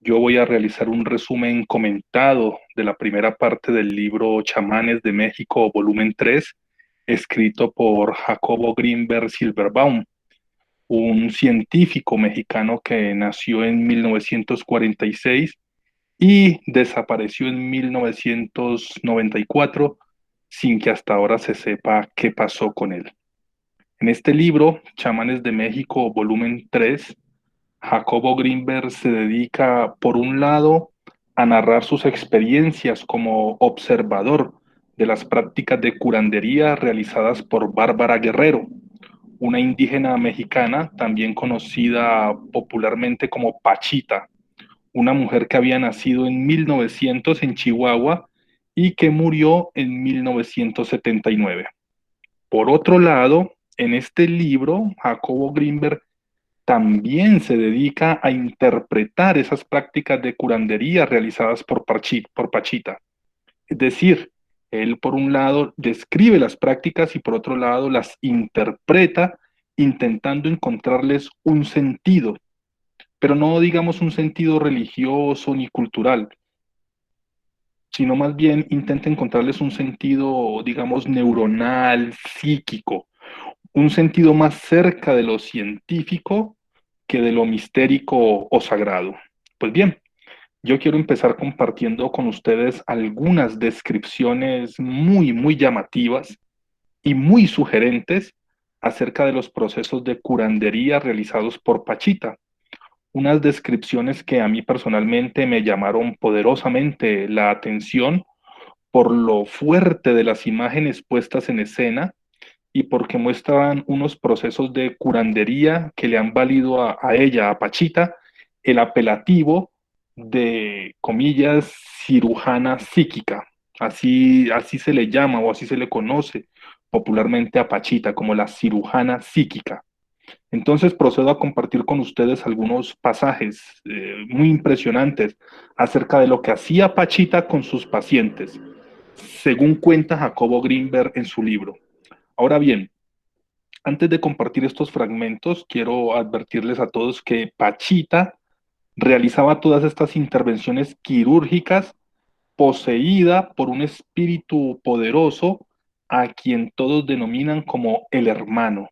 Yo voy a realizar un resumen comentado de la primera parte del libro Chamanes de México, volumen 3, escrito por Jacobo Grinberg Silverbaum, un científico mexicano que nació en 1946 y desapareció en 1994 sin que hasta ahora se sepa qué pasó con él. En este libro, Chamanes de México, volumen 3, Jacobo Grinberg se dedica, por un lado, a narrar sus experiencias como observador de las prácticas de curandería realizadas por Bárbara Guerrero, una indígena mexicana también conocida popularmente como Pachita, una mujer que había nacido en 1900 en Chihuahua y que murió en 1979. Por otro lado, en este libro, Jacobo Grinberg también se dedica a interpretar esas prácticas de curandería realizadas por Pachita. Es decir, él por un lado describe las prácticas y por otro lado las interpreta intentando encontrarles un sentido, pero no digamos un sentido religioso ni cultural, sino más bien intenta encontrarles un sentido, digamos, neuronal, psíquico, un sentido más cerca de lo científico que de lo mistérico o sagrado. Pues bien, yo quiero empezar compartiendo con ustedes algunas descripciones muy llamativas y muy sugerentes acerca de los procesos de curandería realizados por Pachita. Unas descripciones que a mí personalmente me llamaron poderosamente la atención por lo fuerte de las imágenes puestas en escena y porque muestran unos procesos de curandería que le han valido a ella, a Pachita, el apelativo de, comillas, cirujana psíquica. Así se le llama o así se le conoce popularmente a Pachita, como la cirujana psíquica. Entonces procedo a compartir con ustedes algunos pasajes muy impresionantes acerca de lo que hacía Pachita con sus pacientes, según cuenta Jacobo Grinberg en su libro. Ahora bien, antes de compartir estos fragmentos, quiero advertirles a todos que Pachita realizaba todas estas intervenciones quirúrgicas poseída por un espíritu poderoso a quien todos denominan como el hermano.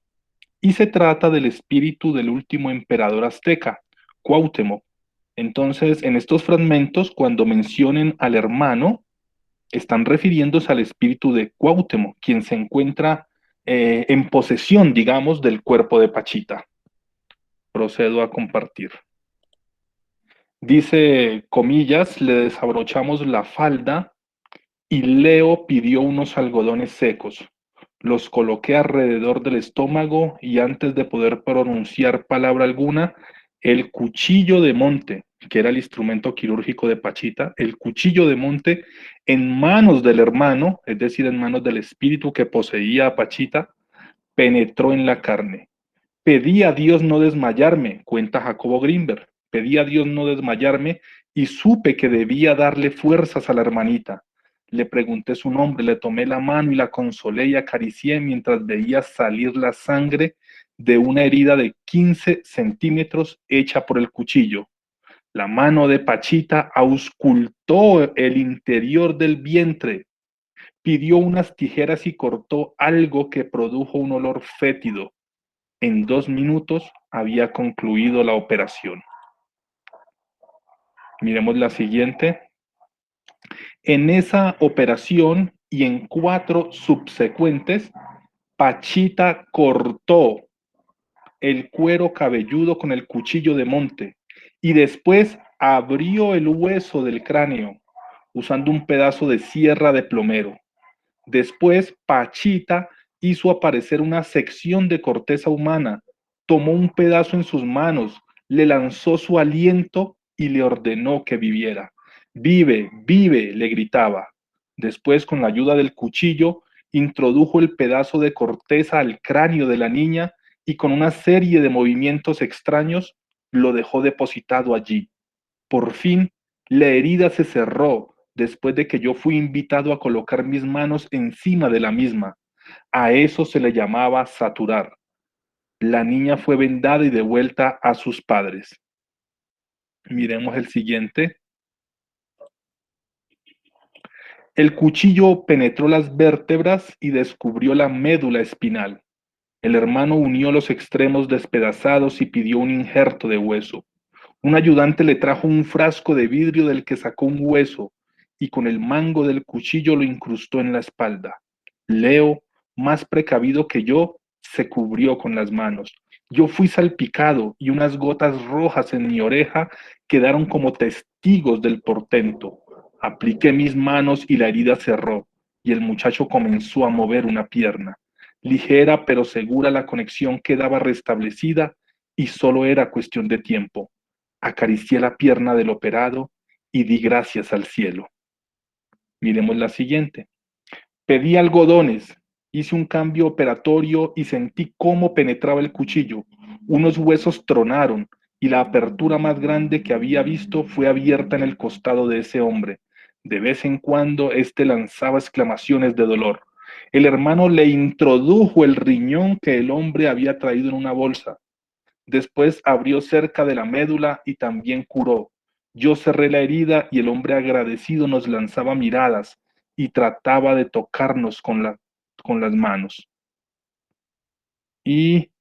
Y se trata del espíritu del último emperador azteca, Cuauhtémoc. Entonces, en estos fragmentos, cuando mencionen al hermano, están refiriéndose al espíritu de Cuauhtémoc, quien se encuentra en posesión, digamos, del cuerpo de Pachita. Procedo a compartir. Dice, comillas, le desabrochamos la falda y Leo pidió unos algodones secos. Los coloqué alrededor del estómago y antes de poder pronunciar palabra alguna, el cuchillo de monte, que era el instrumento quirúrgico de Pachita, el cuchillo de monte en manos del hermano, es decir, en manos del espíritu que poseía a Pachita, penetró en la carne. Pedí a Dios no desmayarme, cuenta Jacobo Grinberg. Pedí a Dios no desmayarme y supe que debía darle fuerzas a la hermanita. Le pregunté su nombre, le tomé la mano y la consolé y acaricié mientras veía salir la sangre de una herida de 15 centímetros hecha por el cuchillo. La mano de Pachita auscultó el interior del vientre, pidió unas tijeras y cortó algo que produjo un olor fétido. En 2 minutos había concluido la operación. Miremos la siguiente. En esa operación y en 4 subsecuentes, Pachita cortó el cuero cabelludo con el cuchillo de monte y después abrió el hueso del cráneo usando un pedazo de sierra de plomero. Después, Pachita hizo aparecer una sección de corteza humana, tomó un pedazo en sus manos, le lanzó su aliento y le ordenó que viviera. Vive, vive, le gritaba. Después, con la ayuda del cuchillo, introdujo el pedazo de corteza al cráneo de la niña y con una serie de movimientos extraños lo dejó depositado allí. Por fin, la herida se cerró después de que yo fui invitado a colocar mis manos encima de la misma. A eso se le llamaba saturar. La niña fue vendada y devuelta a sus padres. Miremos el siguiente. El cuchillo penetró las vértebras y descubrió la médula espinal. El hermano unió los extremos despedazados y pidió un injerto de hueso. Un ayudante le trajo un frasco de vidrio del que sacó un hueso y con el mango del cuchillo lo incrustó en la espalda. Leo, más precavido que yo, se cubrió con las manos. Yo fui salpicado y unas gotas rojas en mi oreja quedaron como testigos del portento. Apliqué mis manos y la herida cerró, y el muchacho comenzó a mover una pierna. Ligera pero segura la conexión quedaba restablecida y solo era cuestión de tiempo. Acaricié la pierna del operado y di gracias al cielo. Miremos la siguiente. Pedí algodones, hice un cambio operatorio y sentí cómo penetraba el cuchillo. Unos huesos tronaron y la apertura más grande que había visto fue abierta en el costado de ese hombre. De vez en cuando éste lanzaba exclamaciones de dolor. El hermano le introdujo el riñón que el hombre había traído en una bolsa. Después abrió cerca de la médula y también curó. Yo cerré la herida y el hombre agradecido nos lanzaba miradas y trataba de tocarnos con las manos. Y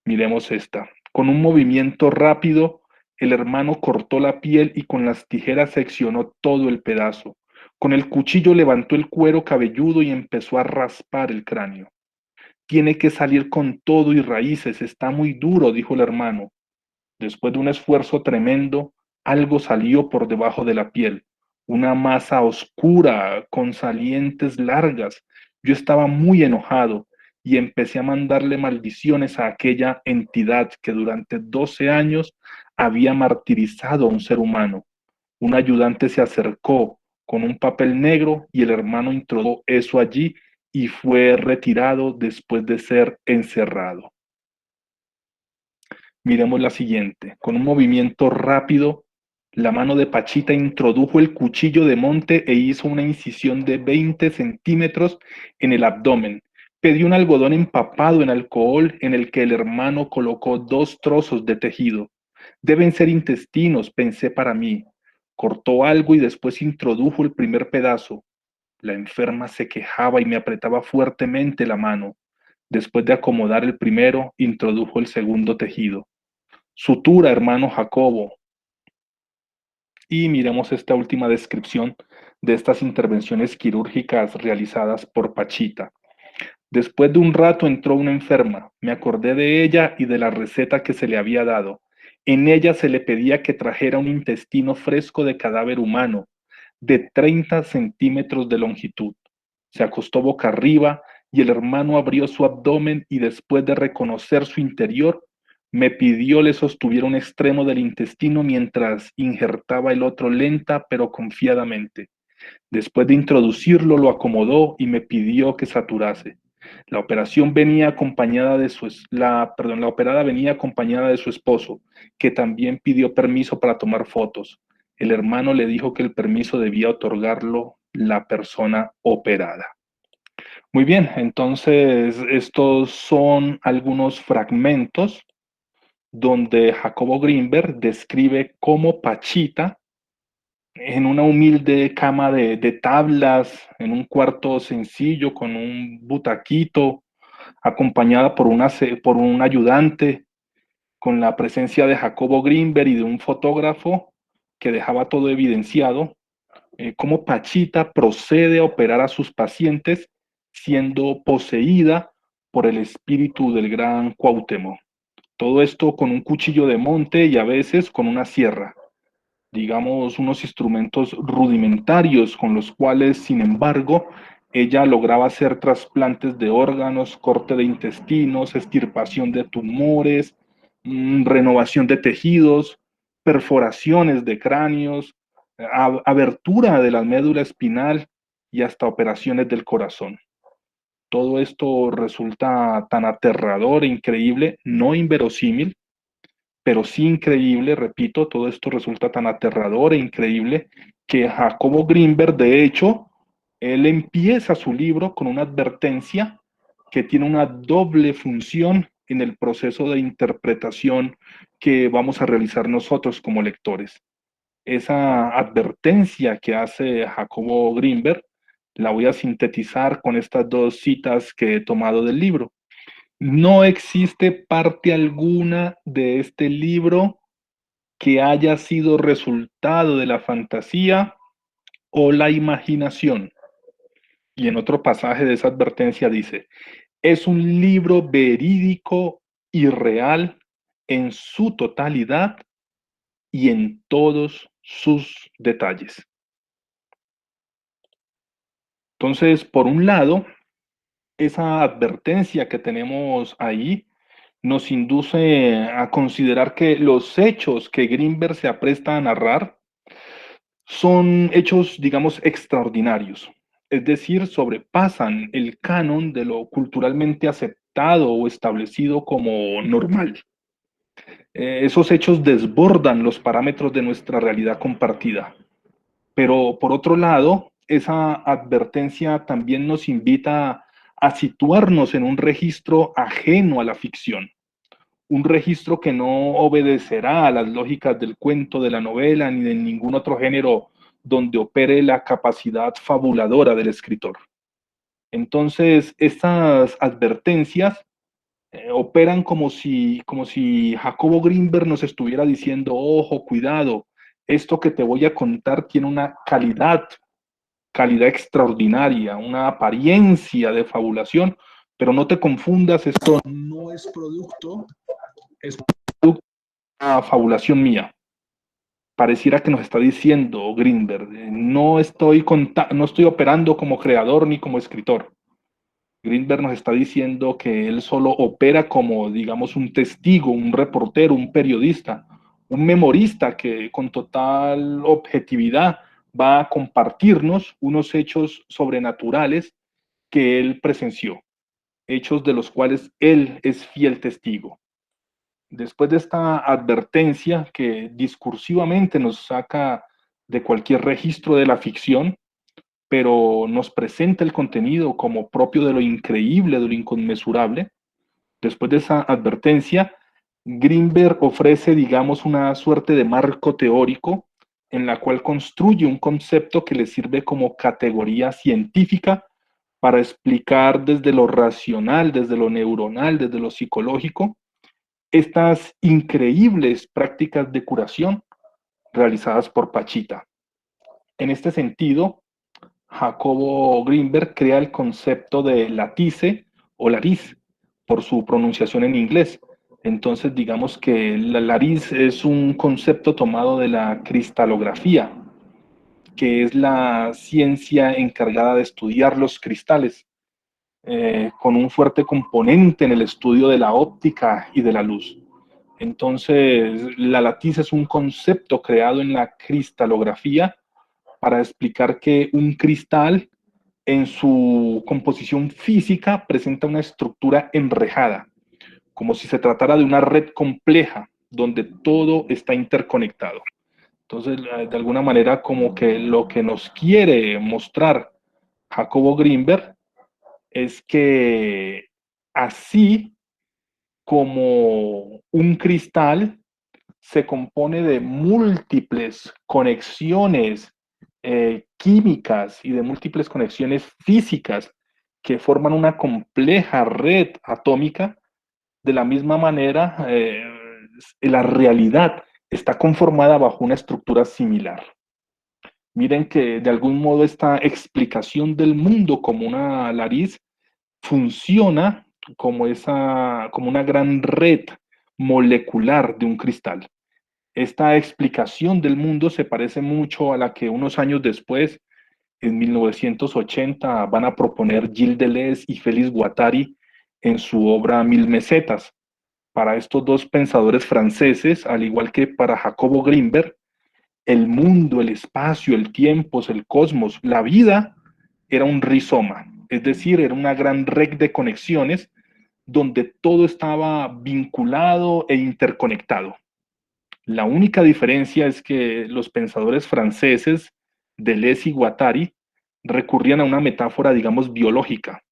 miremos esta. Con un movimiento rápido, el hermano cortó la piel y con las tijeras seccionó todo el pedazo. Con el cuchillo levantó el cuero cabelludo y empezó a raspar el cráneo. Tiene que salir con todo y raíces, está muy duro, dijo el hermano. Después de un esfuerzo tremendo, algo salió por debajo de la piel, una masa oscura con salientes largas. Yo estaba muy enojado y empecé a mandarle maldiciones a aquella entidad que durante 12 años había martirizado a un ser humano. Un ayudante se acercó con un papel negro y el hermano introdujo eso allí y fue retirado después de ser encerrado. Miremos la siguiente. Con un movimiento rápido, la mano de Pachita introdujo el cuchillo de monte e hizo una incisión de 20 centímetros en el abdomen. Pedí un algodón empapado en alcohol en el que el hermano colocó 2 trozos de tejido. Deben ser intestinos, pensé para mí. Cortó algo y después introdujo el primer pedazo. La enferma se quejaba y me apretaba fuertemente la mano. Después de acomodar el primero, introdujo el segundo tejido. Sutura, hermano Jacobo. Y miremos esta última descripción de estas intervenciones quirúrgicas realizadas por Pachita. Después de un rato entró una enferma. Me acordé de ella y de la receta que se le había dado. En ella se le pedía que trajera un intestino fresco de cadáver humano, de 30 centímetros de longitud. Se acostó boca arriba y el hermano abrió su abdomen y después de reconocer su interior, me pidió le sostuviera un extremo del intestino mientras injertaba el otro lenta pero confiadamente. Después de introducirlo, lo acomodó y me pidió que saturase. La operación venía acompañada de la operada venía acompañada de su esposo, que también pidió permiso para tomar fotos. El hermano le dijo que el permiso debía otorgarlo la persona operada. Muy bien, entonces estos son algunos fragmentos donde Jacobo Greenberg describe cómo Pachita, en una humilde cama de tablas, en un cuarto sencillo, con un butaquito, acompañada por un ayudante, con la presencia de Jacobo Greenberg y de un fotógrafo que dejaba todo evidenciado, cómo Pachita procede a operar a sus pacientes siendo poseída por el espíritu del gran Cuauhtémoc. Todo esto con un cuchillo de monte y a veces con una sierra, digamos, unos instrumentos rudimentarios con los cuales, sin embargo, ella lograba hacer trasplantes de órganos, corte de intestinos, extirpación de tumores, renovación de tejidos, perforaciones de cráneos, abertura de la médula espinal y hasta operaciones del corazón. Todo esto resulta tan aterrador e increíble, no inverosímil, pero sí increíble, repito, todo esto resulta tan aterrador e increíble que Jacobo Greenberg, de hecho, él empieza su libro con una advertencia que tiene una doble función en el proceso de interpretación que vamos a realizar nosotros como lectores. Esa advertencia que hace Jacobo Grinberg la voy a sintetizar con estas dos citas que he tomado del libro. No existe parte alguna de este libro que haya sido resultado de la fantasía o la imaginación. Y en otro pasaje de esa advertencia dice, es un libro verídico y real en su totalidad y en todos sus detalles. Entonces, por un lado, esa advertencia que tenemos ahí nos induce a considerar que los hechos que Greenberg se apresta a narrar son hechos, digamos, extraordinarios, es decir, sobrepasan el canon de lo culturalmente aceptado o establecido como normal. Esos hechos desbordan los parámetros de nuestra realidad compartida. Pero por otro lado, esa advertencia también nos invita a situarnos en un registro ajeno a la ficción, un registro que no obedecerá a las lógicas del cuento, de la novela, ni de ningún otro género donde opere la capacidad fabuladora del escritor. Entonces, estas advertencias operan como si Jacobo Greenberg nos estuviera diciendo, ojo, cuidado, esto que te voy a contar tiene una calidad extraordinaria, una apariencia de fabulación, pero no te confundas, esto no es producto, es producto de una fabulación mía. Pareciera que nos está diciendo Greenberg, no estoy operando como creador ni como escritor. Greenberg nos está diciendo que él solo opera como, digamos, un testigo, un reportero, un periodista, un memorista que con total objetividad va a compartirnos unos hechos sobrenaturales que él presenció, hechos de los cuales él es fiel testigo. Después de esta advertencia que discursivamente nos saca de cualquier registro de la ficción, pero nos presenta el contenido como propio de lo increíble, de lo inconmensurable. Después de esa advertencia, Greenberg ofrece, digamos, una suerte de marco teórico en la cual construye un concepto que le sirve como categoría científica para explicar desde lo racional, desde lo neuronal, desde lo psicológico, estas increíbles prácticas de curación realizadas por Pachita. En este sentido, Jacobo Greenberg crea el concepto de latice o lariz por su pronunciación en inglés. Entonces, digamos que la lariz es un concepto tomado de la cristalografía, que es la ciencia encargada de estudiar los cristales, con un fuerte componente en el estudio de la óptica y de la luz. Entonces, la latiz es un concepto creado en la cristalografía para explicar que un cristal en su composición física presenta una estructura enrejada, como si se tratara de una red compleja donde todo está interconectado. Entonces, de alguna manera, como que lo que nos quiere mostrar Jacobo Greenberg es que así como un cristal se compone de múltiples conexiones químicas y de múltiples conexiones físicas que forman una compleja red atómica, de la misma manera la realidad está conformada bajo una estructura similar. Miren que de algún modo esta explicación del mundo como una nariz funciona como una gran red molecular de un cristal. Esta explicación del mundo se parece mucho a la que unos años después, en 1980, van a proponer Gilles Deleuze y Félix Guattari en su obra Mil Mesetas. Para estos dos pensadores franceses, al igual que para Jacobo Greenberg, el mundo, el espacio, el tiempo, el cosmos, la vida era un rizoma, es decir, era una gran red de conexiones donde todo estaba vinculado e interconectado. La única diferencia es que los pensadores franceses, Deleuze y Guattari, recurrían a una metáfora, digamos, biológica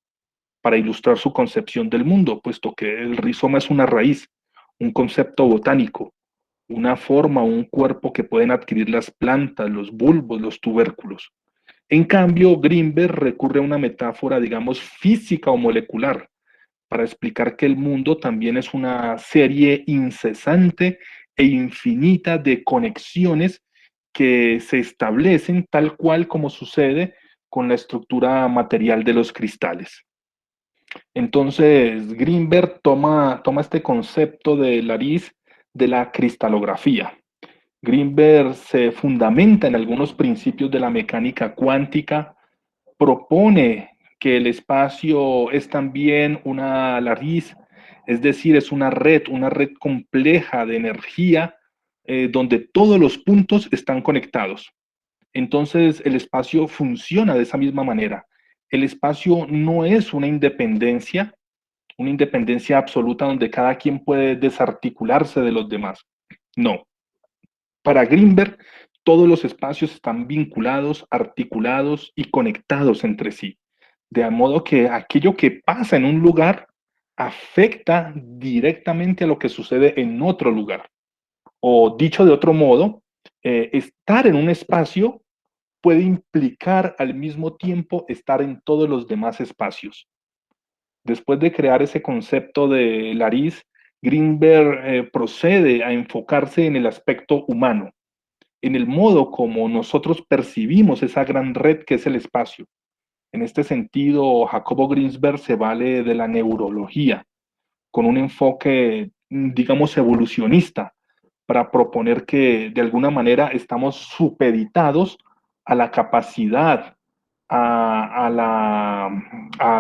para ilustrar su concepción del mundo, puesto que el rizoma es una raíz, un concepto botánico, una forma, un cuerpo que pueden adquirir las plantas, los bulbos, los tubérculos. En cambio, Greenberg recurre a una metáfora, digamos, física o molecular, para explicar que el mundo también es una serie incesante e infinita de conexiones que se establecen tal cual como sucede con la estructura material de los cristales. Entonces, Greenberg toma este concepto de Larice de la cristalografía. Greenberg se fundamenta en algunos principios de la mecánica cuántica, propone que el espacio es también una lariz, es decir, es una red compleja de energía donde todos los puntos están conectados. Entonces, el espacio funciona de esa misma manera. El espacio no es una independencia absoluta donde cada quien puede desarticularse de los demás. No. Para Greenberg, todos los espacios están vinculados, articulados y conectados entre sí. De modo que aquello que pasa en un lugar afecta directamente a lo que sucede en otro lugar. O dicho de otro modo, estar en un espacio puede implicar al mismo tiempo estar en todos los demás espacios. Después de crear ese concepto de Larice, Greenberg procede a enfocarse en el aspecto humano, en el modo como nosotros percibimos esa gran red que es el espacio. En este sentido, Jacobo Greenberg se vale de la neurología, con un enfoque, digamos, evolucionista, para proponer que de alguna manera estamos supeditados a la capacidad, a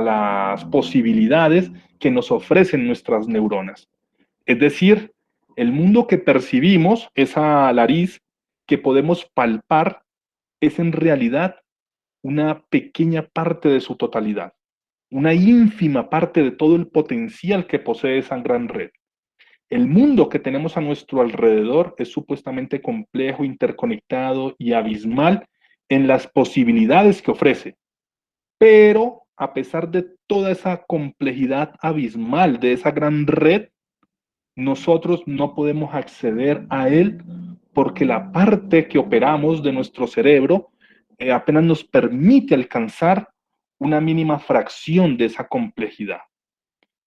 las posibilidades que nos ofrecen nuestras neuronas. Es decir, el mundo que percibimos, esa nariz que podemos palpar, es en realidad una pequeña parte de su totalidad, una ínfima parte de todo el potencial que posee esa gran red. El mundo que tenemos a nuestro alrededor es supuestamente complejo, interconectado y abismal en las posibilidades que ofrece. Pero a pesar de toda esa complejidad abismal de esa gran red, nosotros no podemos acceder a él porque la parte que operamos de nuestro cerebro apenas nos permite alcanzar una mínima fracción de esa complejidad.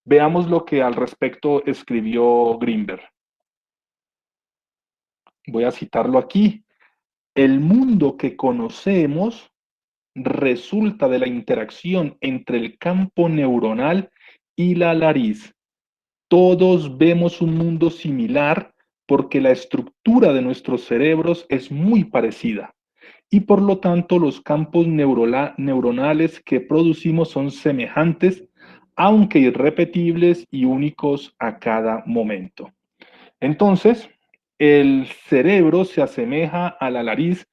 Veamos lo que al respecto escribió Greenberg. Voy a citarlo aquí. El mundo que conocemos resulta de la interacción entre el campo neuronal y la nariz. Todos vemos un mundo similar porque la estructura de nuestros cerebros es muy parecida y por lo tanto los campos neuronales que producimos son semejantes, aunque irrepetibles y únicos a cada momento. Entonces, el cerebro se asemeja a la nariz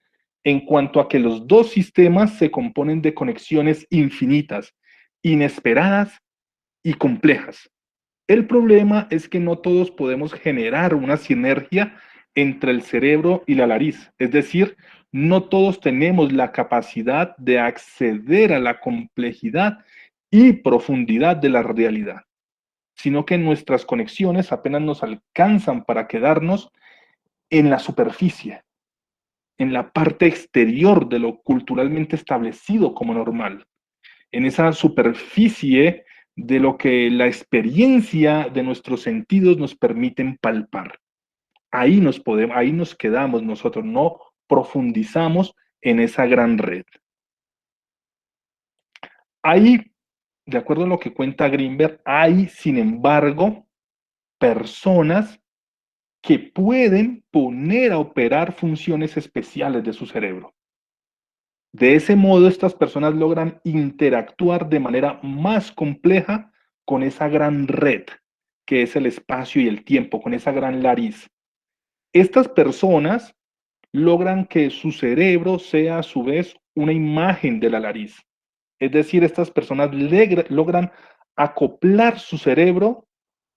en cuanto a que los dos sistemas se componen de conexiones infinitas, inesperadas y complejas. El problema es que no todos podemos generar una sinergia entre el cerebro y la nariz, es decir, no todos tenemos la capacidad de acceder a la complejidad y profundidad de la realidad, sino que nuestras conexiones apenas nos alcanzan para quedarnos en la superficie, en la parte exterior de lo culturalmente establecido como normal, en esa superficie de lo que la experiencia de nuestros sentidos nos permiten palpar. Ahí nos quedamos nosotros, no profundizamos en esa gran red. Ahí, de acuerdo a lo que cuenta Greenberg, hay, sin embargo, personas que pueden poner a operar funciones especiales de su cerebro. De ese modo, estas personas logran interactuar de manera más compleja con esa gran red que es el espacio y el tiempo, con esa gran nariz. Estas personas logran que su cerebro sea a su vez una imagen de la nariz. Es decir, estas personas logran acoplar su cerebro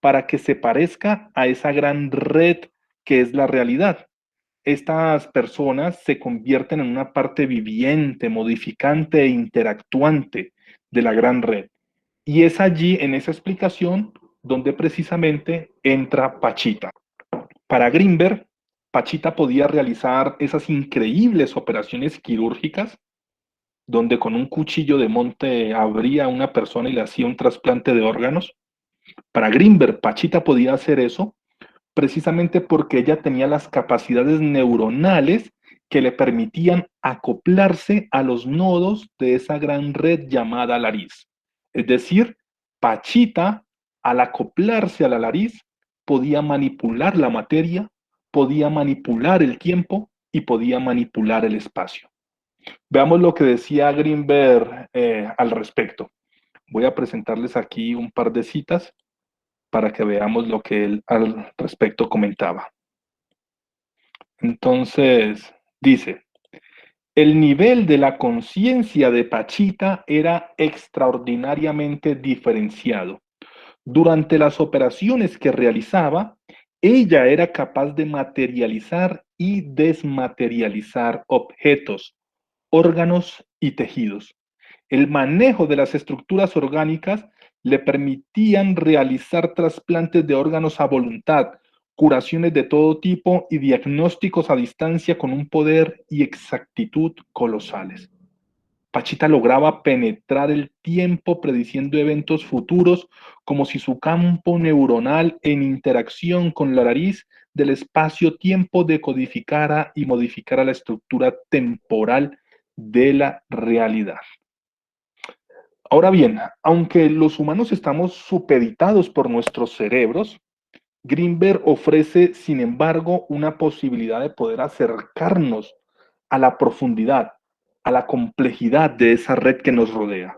para que se parezca a esa gran red que es la realidad. Estas personas se convierten en una parte viviente, modificante e interactuante de la gran red. Y es allí, en esa explicación, donde precisamente entra Pachita. Para Grinberg, Pachita podía realizar esas increíbles operaciones quirúrgicas donde con un cuchillo de monte abría a una persona y le hacía un trasplante de órganos. Para Grinberg, Pachita podía hacer eso precisamente porque ella tenía las capacidades neuronales que le permitían acoplarse a los nodos de esa gran red llamada nariz. Es decir, Pachita, al acoplarse a la nariz, podía manipular la materia, podía manipular el tiempo y podía manipular el espacio. Veamos lo que decía Greenberg al respecto. Voy a presentarles aquí un par de citas para que veamos lo que él al respecto comentaba. Entonces, dice, el nivel de la conciencia de Pachita era extraordinariamente diferenciado. Durante las operaciones que realizaba, ella era capaz de materializar y desmaterializar objetos, órganos y tejidos. El manejo de las estructuras orgánicas le permitían realizar trasplantes de órganos a voluntad, curaciones de todo tipo y diagnósticos a distancia con un poder y exactitud colosales. Pachita lograba penetrar el tiempo prediciendo eventos futuros como si su campo neuronal en interacción con la nariz del espacio-tiempo decodificara y modificara la estructura temporal de la realidad. Ahora bien, aunque los humanos estamos supeditados por nuestros cerebros, Greenberg ofrece, sin embargo, una posibilidad de poder acercarnos a la profundidad, a la complejidad de esa red que nos rodea.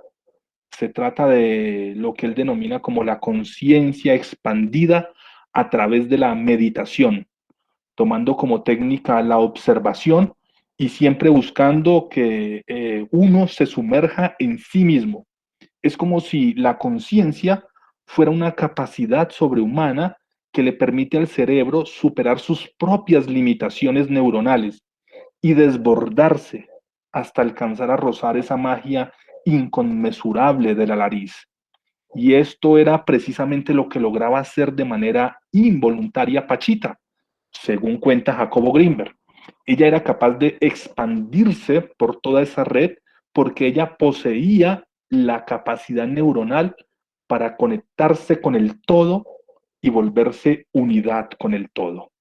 Se trata de lo que él denomina como la conciencia expandida a través de la meditación, tomando como técnica la observación y siempre buscando que uno se sumerja en sí mismo. Es como si la conciencia fuera una capacidad sobrehumana que le permite al cerebro superar sus propias limitaciones neuronales y desbordarse hasta alcanzar a rozar esa magia inconmensurable de la nariz. Y esto era precisamente lo que lograba hacer de manera involuntaria Pachita, según cuenta Jacobo Greenberg. Ella era capaz de expandirse por toda esa red porque ella poseía la capacidad neuronal para conectarse con el todo y volverse unidad con el todo.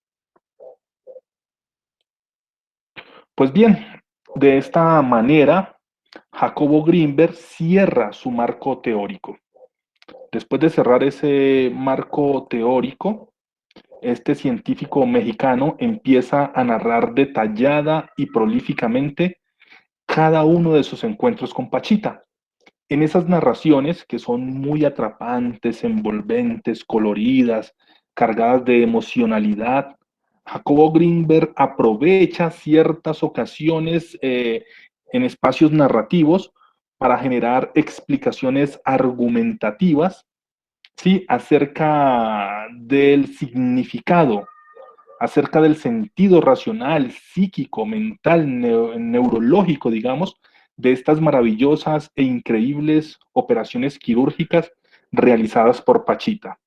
Pues bien, de esta manera, Jacobo Greenberg cierra su marco teórico. Después de cerrar ese marco teórico, este científico mexicano empieza a narrar detallada y prolíficamente cada uno de sus encuentros con Pachita. En esas narraciones, que son muy atrapantes, envolventes, coloridas, cargadas de emocionalidad, Jacobo Greenberg aprovecha ciertas ocasiones en espacios narrativos para generar explicaciones argumentativas, ¿sí?, acerca del significado, acerca del sentido racional, psíquico, mental, neurológico, digamos, de estas maravillosas e increíbles operaciones quirúrgicas realizadas por Pachita.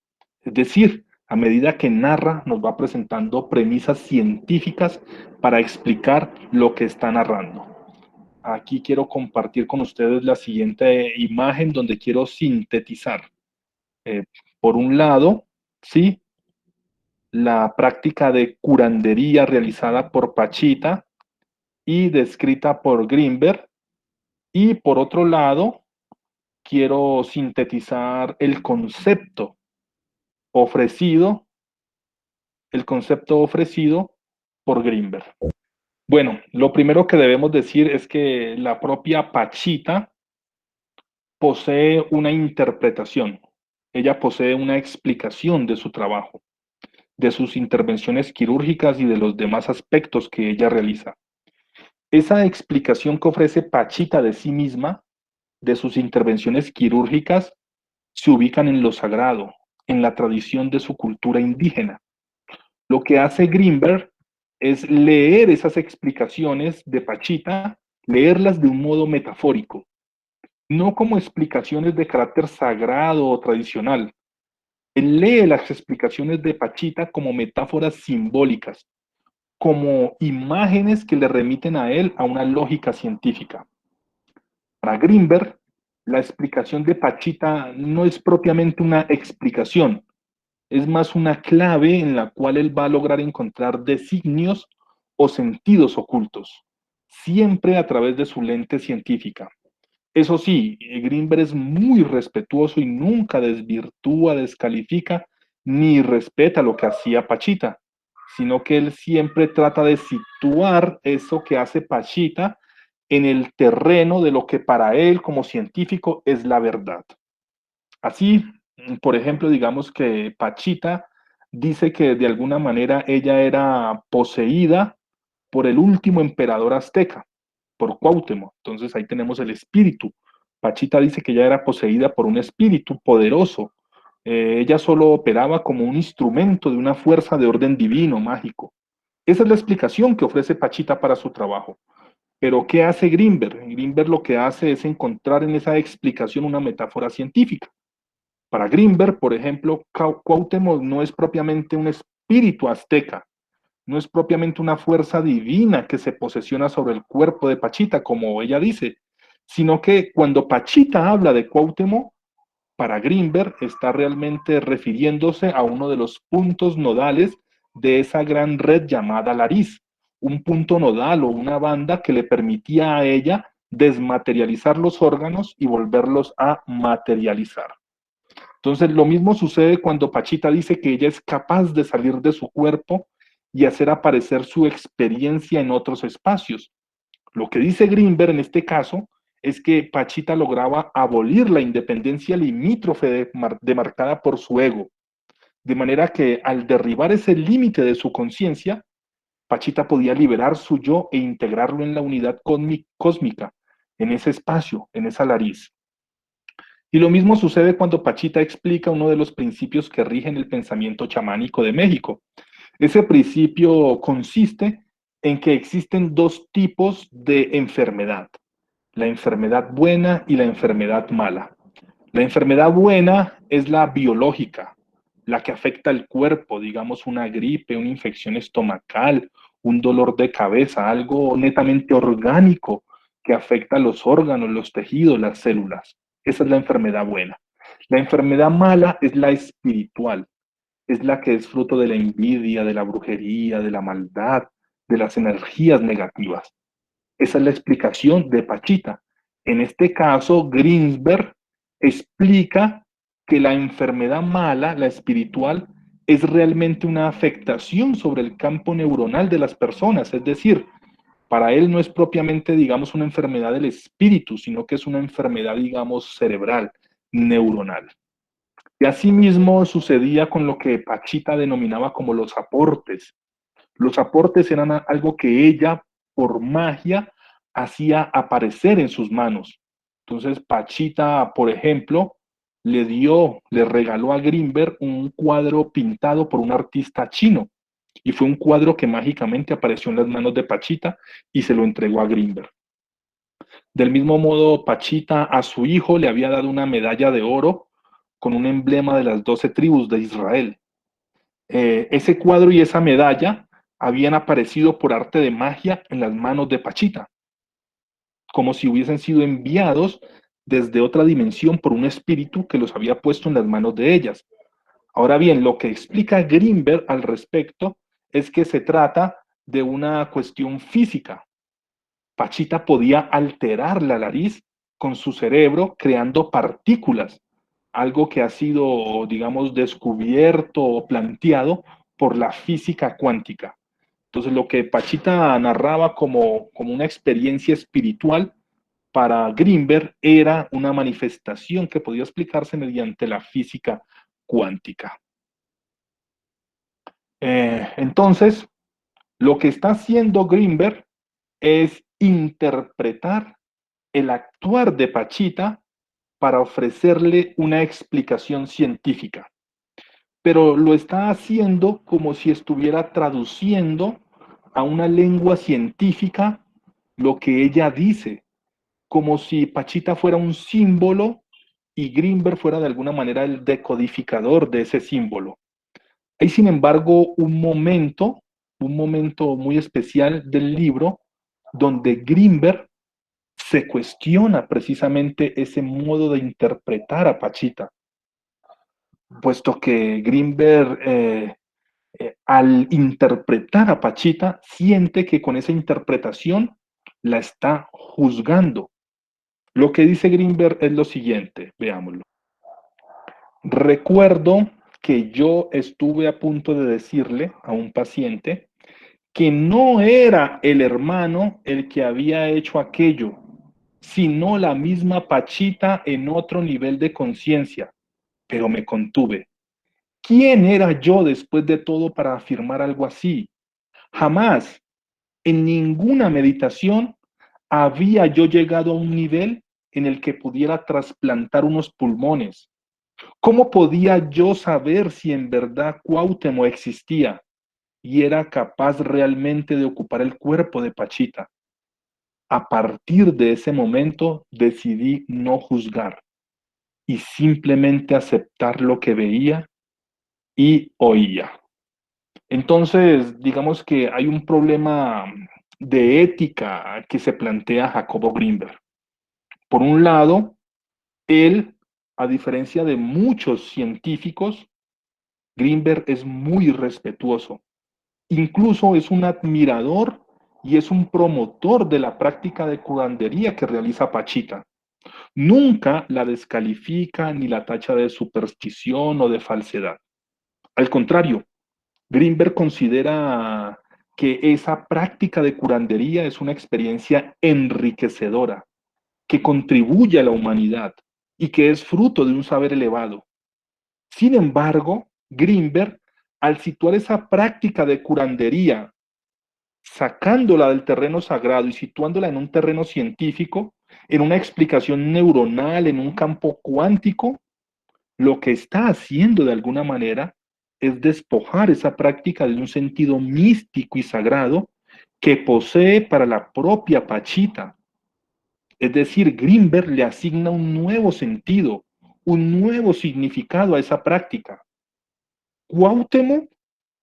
Es decir, a medida que narra, nos va presentando premisas científicas para explicar lo que está narrando. Aquí quiero compartir con ustedes la siguiente imagen donde quiero sintetizar. Eh, por un lado, sí, la práctica de curandería realizada por Pachita y descrita por Greenberg. Y por otro lado, quiero sintetizar ofrecido, el concepto ofrecido por Greenberg. Bueno, lo primero que debemos decir es que la propia Pachita posee una interpretación, ella posee una explicación de su trabajo, de sus intervenciones quirúrgicas y de los demás aspectos que ella realiza. Esa explicación que ofrece Pachita de sí misma, de sus intervenciones quirúrgicas, se ubican en lo sagrado, en la tradición de su cultura indígena. Lo que hace Greenberg es leer esas explicaciones de Pachita, leerlas de un modo metafórico, no como explicaciones de carácter sagrado o tradicional. Él lee las explicaciones de Pachita como metáforas simbólicas, como imágenes que le remiten a él a una lógica científica. Para Greenberg, la explicación de Pachita no es propiamente una explicación, es más una clave en la cual él va a lograr encontrar designios o sentidos ocultos, siempre a través de su lente científica. Eso sí, Greenberg es muy respetuoso y nunca desvirtúa, descalifica ni respeta lo que hacía Pachita, sino que él siempre trata de situar eso que hace Pachita en el terreno de lo que para él como científico es la verdad. Así, por ejemplo, digamos que Pachita dice que de alguna manera ella era poseída por el último emperador azteca, por Cuauhtémoc. Entonces ahí tenemos el espíritu. Pachita dice que ella era poseída por un espíritu poderoso. Ella solo operaba como un instrumento de una fuerza de orden divino, mágico. Esa es la explicación que ofrece Pachita para su trabajo. Pero ¿qué hace Greenberg? Greenberg lo que hace es encontrar en esa explicación una metáfora científica. Para Greenberg, por ejemplo, Cuauhtémoc no es propiamente un espíritu azteca, no es propiamente una fuerza divina que se posesiona sobre el cuerpo de Pachita, como ella dice, sino que cuando Pachita habla de Cuauhtémoc, para Greenberg está realmente refiriéndose a uno de los puntos nodales de esa gran red llamada Laris, un punto nodal o una banda que le permitía a ella desmaterializar los órganos y volverlos a materializar. Entonces, lo mismo sucede cuando Pachita dice que ella es capaz de salir de su cuerpo y hacer aparecer su experiencia en otros espacios. Lo que dice Greenberg en este caso es que Pachita lograba abolir la independencia limítrofe demarcada por su ego, de manera que al derribar ese límite de su conciencia, Pachita podía liberar su yo e integrarlo en la unidad cósmica, en ese espacio, en esa nariz. Y lo mismo sucede cuando Pachita explica uno de los principios que rigen el pensamiento chamánico de México. Ese principio consiste en que existen dos tipos de enfermedad, la enfermedad buena y la enfermedad mala. La enfermedad buena es la biológica, la que afecta al cuerpo, digamos una gripe, una infección estomacal, un dolor de cabeza, algo netamente orgánico que afecta a los órganos, los tejidos, las células. Esa es la enfermedad buena. La enfermedad mala es la espiritual, es la que es fruto de la envidia, de la brujería, de la maldad, de las energías negativas. Esa es la explicación de Pachita. En este caso, Greensberg explica que la enfermedad mala, la espiritual, es realmente una afectación sobre el campo neuronal de las personas. Es decir, para él no es propiamente, digamos, una enfermedad del espíritu, sino que es una enfermedad, digamos, cerebral, neuronal. Y asimismo sucedía con lo que Pachita denominaba como los aportes. Los aportes eran algo que ella, por magia, hacía aparecer en sus manos. Entonces, Pachita, por ejemplo, le regaló a Greenberg un cuadro pintado por un artista chino. Y fue un cuadro que mágicamente apareció en las manos de Pachita y se lo entregó a Greenberg. Del mismo modo, Pachita a su hijo le había dado una medalla de oro con un emblema de las 12 tribus de Israel. Ese cuadro y esa medalla habían aparecido por arte de magia en las manos de Pachita, como si hubiesen sido enviados desde otra dimensión por un espíritu que los había puesto en las manos de ellas. Ahora bien, lo que explica Greenberg al respecto es que se trata de una cuestión física. Pachita podía alterar la nariz con su cerebro creando partículas, algo que ha sido, digamos, descubierto o planteado por la física cuántica. Entonces, lo que Pachita narraba como una experiencia espiritual, para Greenberg era una manifestación que podía explicarse mediante la física cuántica. Entonces, lo que está haciendo Greenberg es interpretar el actuar de Pachita para ofrecerle una explicación científica, pero lo está haciendo como si estuviera traduciendo a una lengua científica lo que ella dice. como si Pachita fuera un símbolo y Greenberg fuera de alguna manera el decodificador de ese símbolo. Hay, sin embargo, un momento muy especial del libro, donde Greenberg se cuestiona precisamente ese modo de interpretar a Pachita, puesto que Greenberg, al interpretar a Pachita, siente que con esa interpretación la está juzgando. Lo que dice Greenberg es lo siguiente, veámoslo. Recuerdo que yo estuve a punto de decirle a un paciente que no era el hermano el que había hecho aquello, sino la misma Pachita en otro nivel de conciencia, pero me contuve. ¿Quién era yo después de todo para afirmar algo así? Jamás, en ninguna meditación, había yo llegado a un nivel en el que pudiera trasplantar unos pulmones. ¿Cómo podía yo saber si en verdad Cuauhtémoc existía y era capaz realmente de ocupar el cuerpo de Pachita? A partir de ese momento decidí no juzgar y simplemente aceptar lo que veía y oía. Entonces, digamos que hay un problema de ética que se plantea Jacobo Greenberg. Por un lado, él, a diferencia de muchos científicos, Greenberg es muy respetuoso. Incluso es un admirador y es un promotor de la práctica de curandería que realiza Pachita. Nunca la descalifica ni la tacha de superstición o de falsedad. Al contrario, Greenberg considera que esa práctica de curandería es una experiencia enriquecedora, que contribuye a la humanidad y que es fruto de un saber elevado. Sin embargo, Greenberg, al situar esa práctica de curandería, sacándola del terreno sagrado y situándola en un terreno científico, en una explicación neuronal, en un campo cuántico, lo que está haciendo de alguna manera es despojar esa práctica de un sentido místico y sagrado que posee para la propia Pachita. Es decir, Greenberg le asigna un nuevo sentido, un nuevo significado a esa práctica. Cuauhtémoc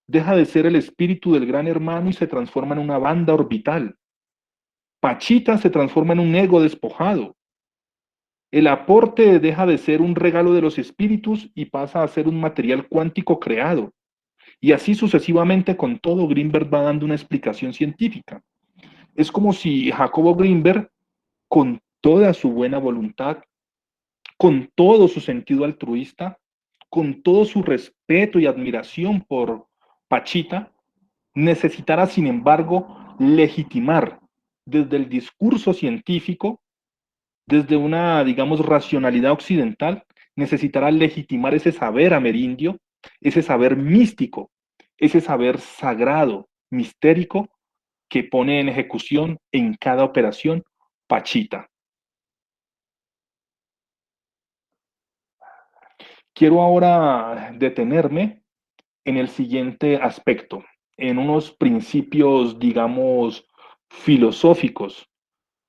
deja de ser el espíritu del gran hermano y se transforma en una banda orbital. Pachita se transforma en un ego despojado. El aporte deja de ser un regalo de los espíritus y pasa a ser un material cuántico creado. Y así sucesivamente con todo, Greenberg va dando una explicación científica. Es como si Jacobo Greenberg, con toda su buena voluntad, con todo su sentido altruista, con todo su respeto y admiración por Pachita, necesitara, sin embargo, legitimar desde el discurso científico, desde una, digamos, racionalidad occidental, necesitará legitimar ese saber amerindio, ese saber místico, ese saber sagrado, mistérico, que pone en ejecución en cada operación Pachita. Quiero ahora detenerme en el siguiente aspecto, en unos principios, digamos, filosóficos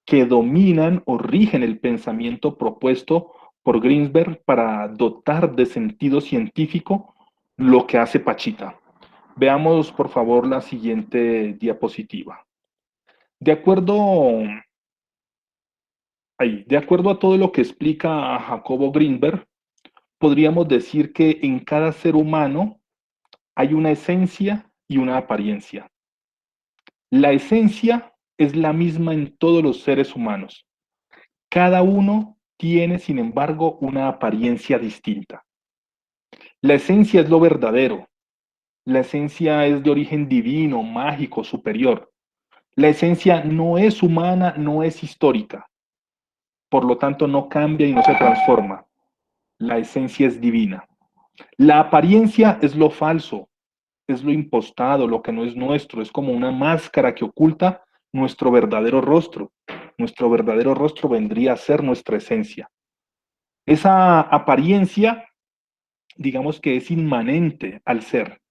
que dominan o rigen el pensamiento propuesto por Greensberg para dotar de sentido científico lo que hace Pachita. Veamos, por favor, la siguiente diapositiva. De acuerdo, de acuerdo a todo lo que explica a Jacobo Greenberg, podríamos decir que en cada ser humano hay una esencia y una apariencia. La esencia es la misma en todos los seres humanos. Cada uno tiene, sin embargo, una apariencia distinta. La esencia es lo verdadero. La esencia es de origen divino, mágico, superior. La esencia no es humana, no es histórica. Por lo tanto, no cambia y no se transforma. La esencia es divina. La apariencia es lo falso, es lo impostado, lo que no es nuestro. Es como una máscara que oculta nuestro verdadero rostro. Nuestro verdadero rostro vendría a ser nuestra esencia. Esa apariencia, digamos que es inmanente al ser,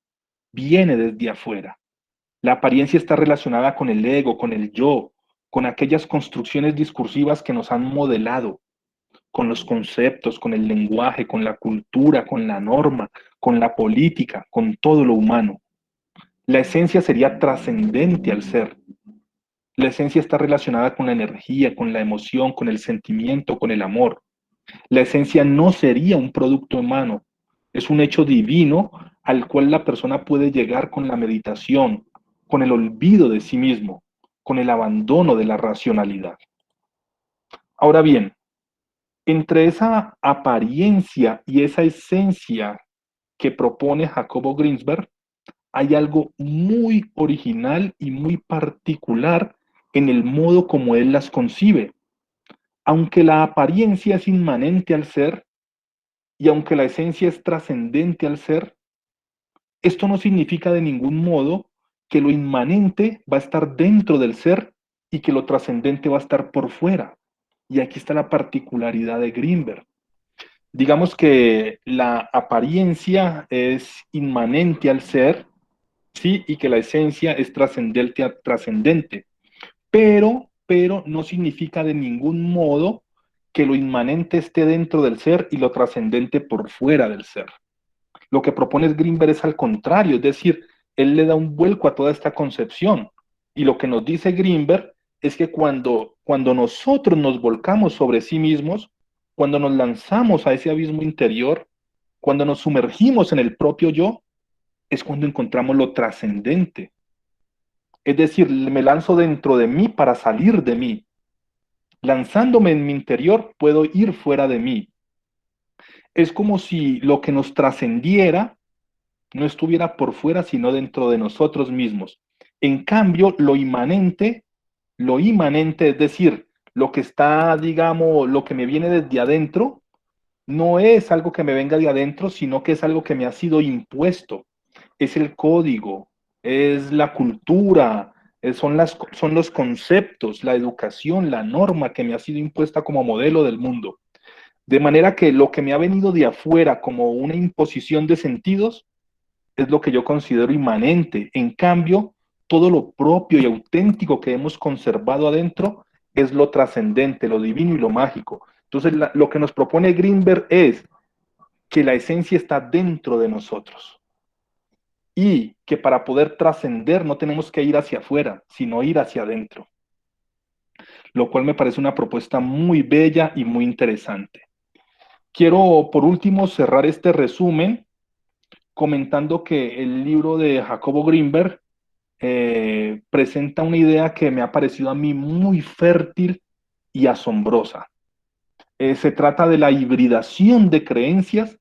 viene desde afuera. La apariencia está relacionada con el ego, con el yo, con aquellas construcciones discursivas que nos han modelado, con los conceptos, con el lenguaje, con la cultura, con la norma, con la política, con todo lo humano. La esencia sería trascendente al ser. La esencia está relacionada con la energía, con la emoción, con el sentimiento, con el amor. La esencia no sería un producto humano, es un hecho divino al cual la persona puede llegar con la meditación, con el olvido de sí mismo, con el abandono de la racionalidad. Ahora bien, entre esa apariencia y esa esencia que propone Jacobo Greenberg, hay algo muy original y muy particular en el modo como él las concibe. Aunque la apariencia es inmanente al ser y aunque la esencia es trascendente al ser, esto no significa de ningún modo que lo inmanente va a estar dentro del ser y que lo trascendente va a estar por fuera. Y aquí está la particularidad de Greenberg. Digamos que la apariencia es inmanente al ser, sí, y que la esencia es trascendente, pero no significa de ningún modo que lo inmanente esté dentro del ser y lo trascendente por fuera del ser. Lo que propone Greenberg es al contrario, es decir, él le da un vuelco a toda esta concepción. Y lo que nos dice Greenberg es que cuando nosotros nos volcamos sobre sí mismos, cuando nos lanzamos a ese abismo interior, cuando nos sumergimos en el propio yo, es cuando encontramos lo trascendente. Es decir, me lanzo dentro de mí para salir de mí. Lanzándome en mi interior, puedo ir fuera de mí. Es como si lo que nos trascendiera no estuviera por fuera, sino dentro de nosotros mismos. En cambio, lo inmanente, es decir, lo que está, digamos, lo que me viene desde adentro, no es algo que me venga de adentro, sino que es algo que me ha sido impuesto. Es el código, es la cultura, son los conceptos, la educación, la norma que me ha sido impuesta como modelo del mundo. De manera que lo que me ha venido de afuera como una imposición de sentidos es lo que yo considero inmanente. En cambio, todo lo propio y auténtico que hemos conservado adentro es lo trascendente, lo divino y lo mágico. Entonces, lo que nos propone Greenberg es que la esencia está dentro de nosotros y que para poder trascender no tenemos que ir hacia afuera, sino ir hacia adentro, lo cual me parece una propuesta muy bella y muy interesante. Quiero, por último, cerrar este resumen comentando que el libro de Jacobo Greenberg presenta una idea que me ha parecido a mí muy fértil y asombrosa. Se trata de la hibridación de creencias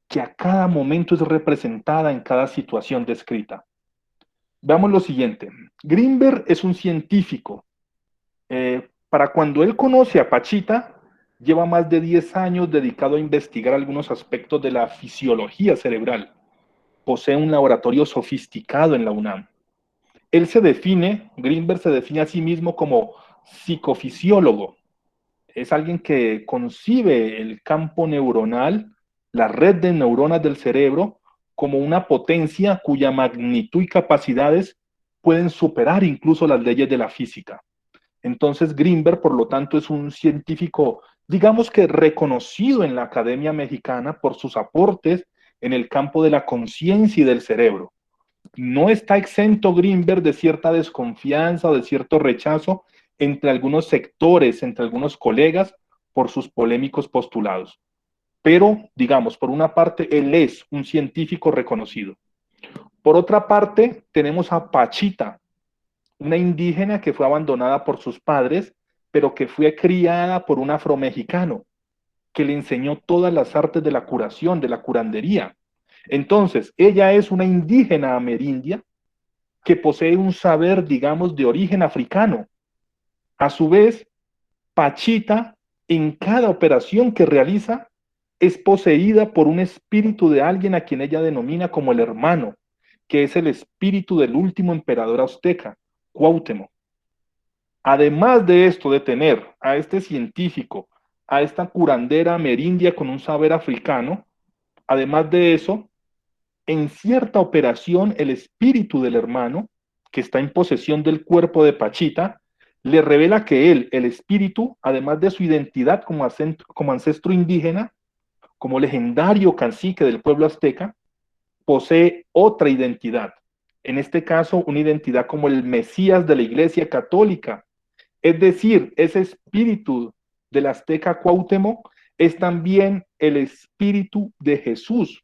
que a cada momento es representada en cada situación descrita. Veamos lo siguiente. Greenberg es un científico. Para cuando él conoce a Pachita, lleva más de 10 años dedicado a investigar algunos aspectos de la fisiología cerebral. Posee un laboratorio sofisticado en la UNAM. Greenberg se define a sí mismo como psicofisiólogo. Es alguien que concibe el campo neuronal, la red de neuronas del cerebro, como una potencia cuya magnitud y capacidades pueden superar incluso las leyes de la física. Entonces Greenberg, por lo tanto, es un científico, digamos que reconocido en la Academia Mexicana por sus aportes en el campo de la conciencia y del cerebro. No está exento Greenberg de cierta desconfianza o de cierto rechazo entre algunos sectores, entre algunos colegas, por sus polémicos postulados. Pero, digamos, por una parte, él es un científico reconocido. Por otra parte, tenemos a Pachita, una indígena que fue abandonada por sus padres, pero que fue criada por un afromexicano, que le enseñó todas las artes de la curación, de la curandería. Entonces, ella es una indígena amerindia que posee un saber, digamos, de origen africano. A su vez, Pachita, en cada operación que realiza, es poseída por un espíritu de alguien a quien ella denomina como el hermano, que es el espíritu del último emperador azteca, Cuauhtémoc. Además de esto, de tener a este científico, a esta curandera amerindia con un saber africano, además de eso, en cierta operación, el espíritu del hermano, que está en posesión del cuerpo de Pachita, le revela que él, el espíritu, además de su identidad como ancestro indígena, como legendario cacique del pueblo azteca, posee otra identidad. En este caso, una identidad como el Mesías de la Iglesia Católica. Es decir, ese espíritu del azteca Cuauhtémoc es también el espíritu de Jesús.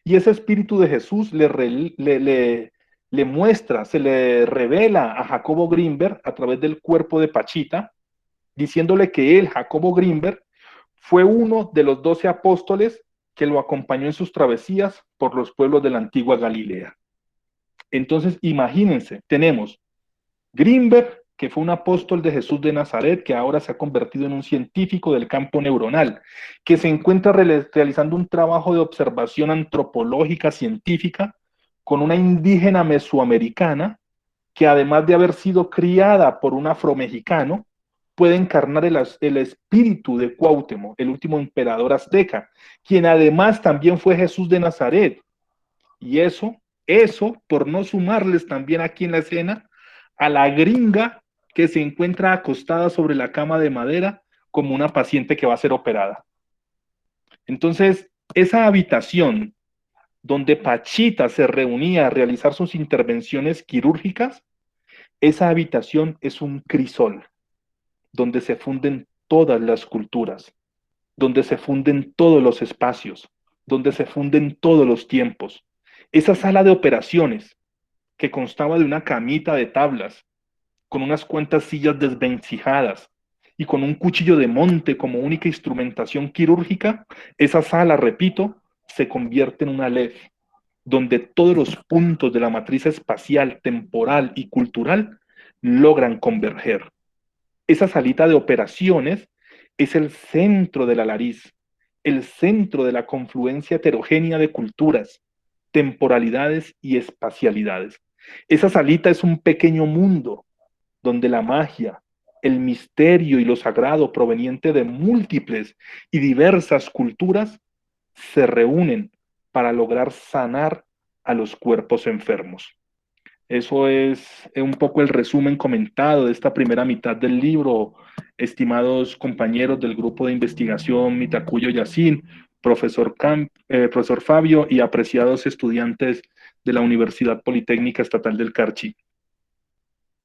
Y ese espíritu de Jesús le muestra, se le revela a Jacobo Grinberg a través del cuerpo de Pachita, diciéndole que él, Jacobo Grinberg, fue uno de los 12 apóstoles que lo acompañó en sus travesías por los pueblos de la antigua Galilea. Entonces, imagínense, tenemos Grinberg, que fue un apóstol de Jesús de Nazaret, que ahora se ha convertido en un científico del campo neuronal, que se encuentra realizando un trabajo de observación antropológica científica con una indígena mesoamericana que además de haber sido criada por un afromexicano, puede encarnar el espíritu de Cuauhtémoc, el último emperador azteca, quien además también fue Jesús de Nazaret. Y eso, por no sumarles también aquí en la escena a la gringa que se encuentra acostada sobre la cama de madera como una paciente que va a ser operada. Entonces, esa habitación donde Pachita se reunía a realizar sus intervenciones quirúrgicas, esa habitación es un crisol donde se funden todas las culturas, donde se funden todos los espacios, donde se funden todos los tiempos. Esa sala de operaciones que constaba de una camita de tablas, con unas cuantas sillas desvencijadas y con un cuchillo de monte como única instrumentación quirúrgica, esa sala, repito, se convierte en una LED, donde todos los puntos de la matriz espacial, temporal y cultural logran converger. Esa salita de operaciones es el centro de la nariz, el centro de la confluencia heterogénea de culturas, temporalidades y espacialidades. Esa salita es un pequeño mundo donde la magia, el misterio y lo sagrado proveniente de múltiples y diversas culturas se reúnen para lograr sanar a los cuerpos enfermos. Eso es un poco el resumen comentado de esta primera mitad del libro, estimados compañeros del grupo de investigación Mitacuyo Yacín, profesor Fabio y apreciados estudiantes de la Universidad Politécnica Estatal del Carchi.